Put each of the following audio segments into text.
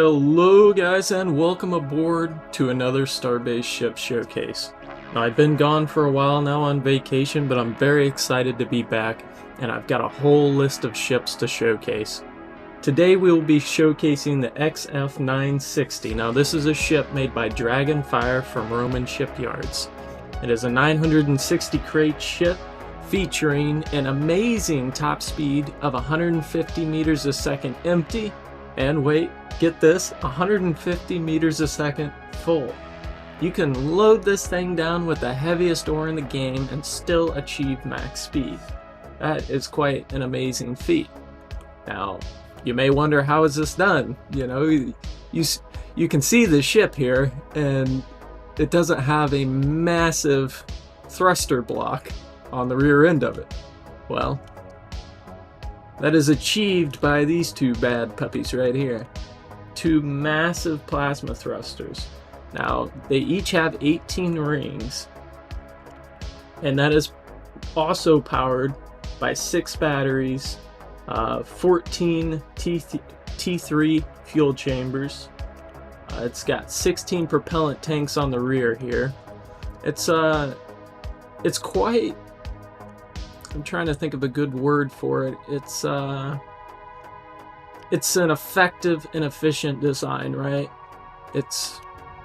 Hello guys and welcome aboard to another Starbase ship showcase. Now, I've been gone for a while now on vacation, but I'm very excited to be back and I've got a whole list of ships to showcase. Today we will be showcasing the XF-960. Now this is a ship made by Dragonfire from Roman shipyards. It is a 960 crate ship featuring an amazing top speed of 150 meters a second empty, and wait, get this, 150 meters a second full. You can load this thing down with the heaviest ore in the game and still achieve max speed. That is quite an amazing feat. Now, you may wonder, how is this done? You know, you can see the ship here, and it doesn't have a massive thruster block on the rear end of it. Well, that is achieved by these two bad puppies right here. Two massive plasma thrusters. Now, they each have 18 rings, and that is also powered by 6 batteries, 14 T3 fuel chambers. It's got 16 propellant tanks on the rear here. It's quite, I'm trying to think of a good word for it. It's an effective and efficient design, right? It's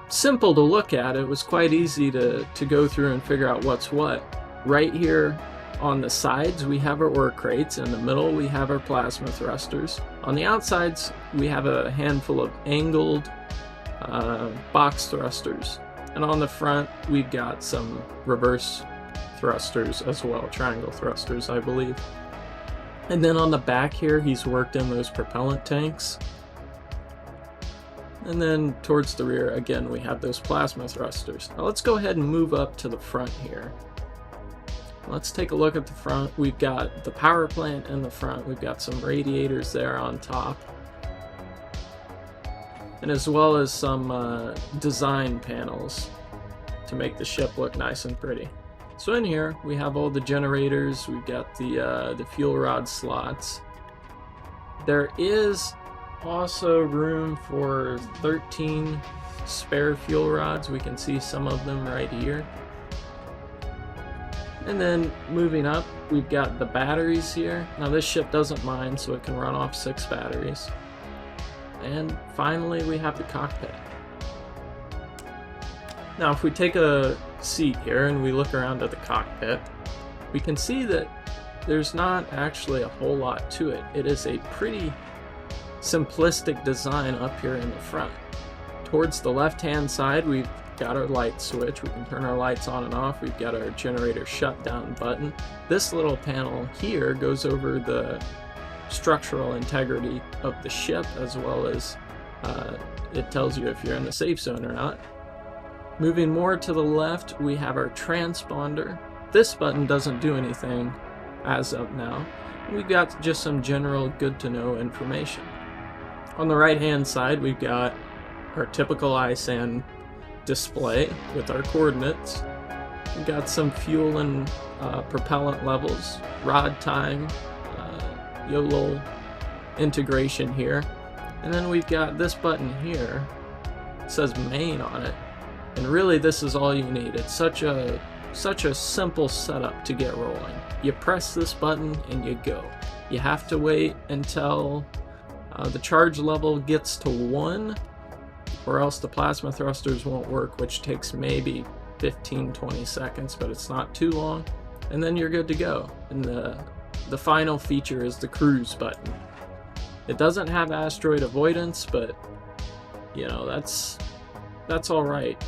simple to look at. It was quite easy to go through and figure out what's what. Right here on the sides we have our ore crates, in the middle we have our plasma thrusters. On the outsides we have a handful of angled box thrusters, and on the front we've got some reverse thrusters as well, triangle thrusters I believe. And then on the back here he's worked in those propellant tanks. And then towards the rear again we have those plasma thrusters. Now let's go ahead and move up to the front here. Let's take a look at the front. We've got the power plant in the front. We've got some radiators there on top, and as well as some design panels to make the ship look nice and pretty. So in here we have all the generators. We've got the fuel rod slots. There is also room for 13 spare fuel rods. We can see some of them right here. And then moving up, we've got the batteries here. Now this ship doesn't mind, so it can run off 6 batteries. And finally we have the cockpit. Now if we take a seat here and we look around at the cockpit, we can see that there's not actually a whole lot to it. It is a pretty simplistic design up here in the front. Towards the left hand side we've got our light switch. We can turn our lights on and off. We've got our generator shutdown button. This little panel here goes over the structural integrity of the ship, as well as it tells you if you're in the safe zone or not. Moving more to the left, we have our transponder. This button doesn't do anything as of now. We've got just some general good to know information. On the right hand side we've got our typical ISAN display with our coordinates. We've got some fuel and propellant levels, rod time, YOLO integration here, and then we've got this button here. It says main on it, and really this is all you need. It's such a simple setup to get rolling. You press this button and you go. You have to wait until the charge level gets to 1, or else the plasma thrusters won't work, which takes maybe 15-20 seconds, but it's not too long, and then you're good to go. And the final feature is the cruise button. It doesn't have asteroid avoidance, but you know, that's all right,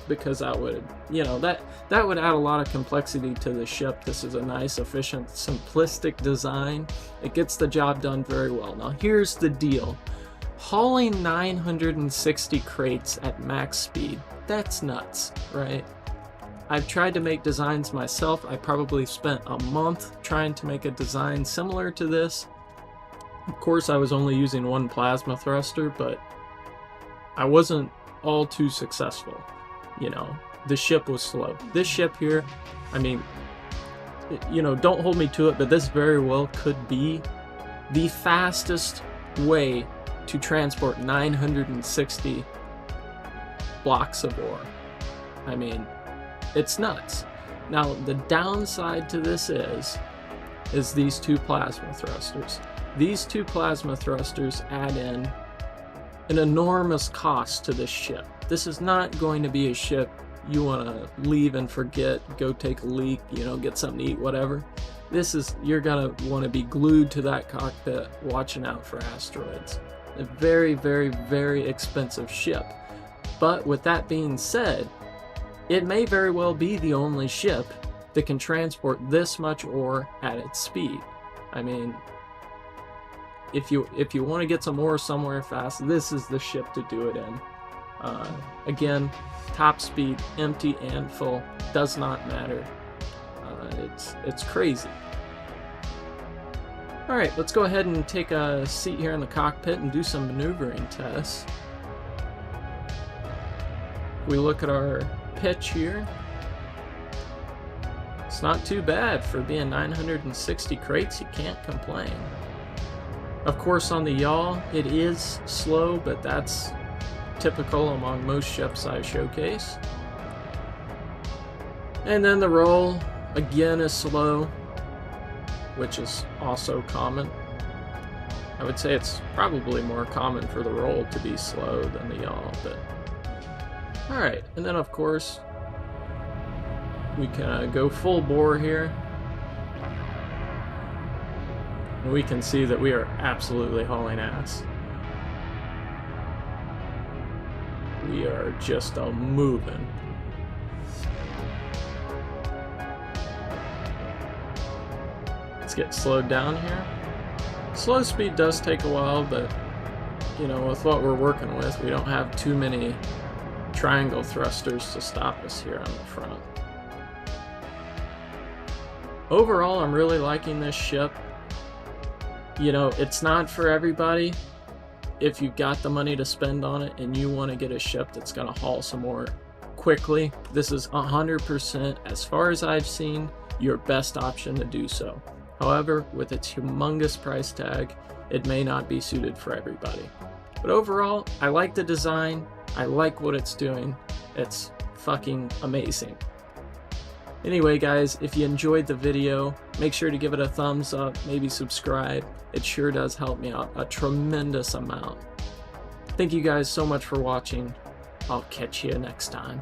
because that would, you know, that would add a lot of complexity to the ship. This is a nice, efficient, simplistic design. It gets the job done very well. Now here's the deal. Hauling 960 crates at max speed, that's nuts, right? I've tried to make designs myself. I probably spent a month trying to make a design similar to this. Of course I was only using 1 plasma thruster, but I wasn't all too successful. You know, the ship was slow. This ship here, I mean, you know, don't hold me to it, but this very well could be the fastest way to transport 960 blocks of ore. I mean, it's nuts. Now, the downside to this is these two plasma thrusters. These two plasma thrusters add in an enormous cost to this ship. This is not going to be a ship you want to leave and forget, go take a leak, you know, get something to eat, whatever. This is, you're gonna want to be glued to that cockpit watching out for asteroids. A very, very, very expensive ship. But with that being said, it may very well be the only ship that can transport this much ore at its speed. I mean, if you want to get some ore somewhere fast, this is the ship to do it in. Again, top speed, empty and full, does not matter. It's crazy. Alright, let's go ahead and take a seat here in the cockpit and do some maneuvering tests. We look at our pitch here. It's not too bad for being 960 crates, you can't complain. Of course, on the yaw, it is slow, but that's typical among most ships I showcase. And then the roll, again, is slow, which is also common. I would say it's probably more common for the roll to be slow than the yaw, but... Alright, and then of course, we can go full bore here. And we can see that we are absolutely hauling ass. We are just moving. Let's get slowed down here. Slow speed does take a while, but you know, with what we're working with, we don't have too many triangle thrusters to stop us here on the front. Overall, I'm really liking this ship. You know, it's not for everybody. If you've got the money to spend on it and you want to get a ship that's going to haul some more quickly, this is 100%, as far as I've seen, your best option to do so. However, with its humongous price tag, it may not be suited for everybody. But overall, I like the design. I like what it's doing. It's fucking amazing. Anyway, guys, if you enjoyed the video, make sure to give it a thumbs up, maybe subscribe. It sure does help me out a tremendous amount. Thank you guys so much for watching. I'll catch you next time.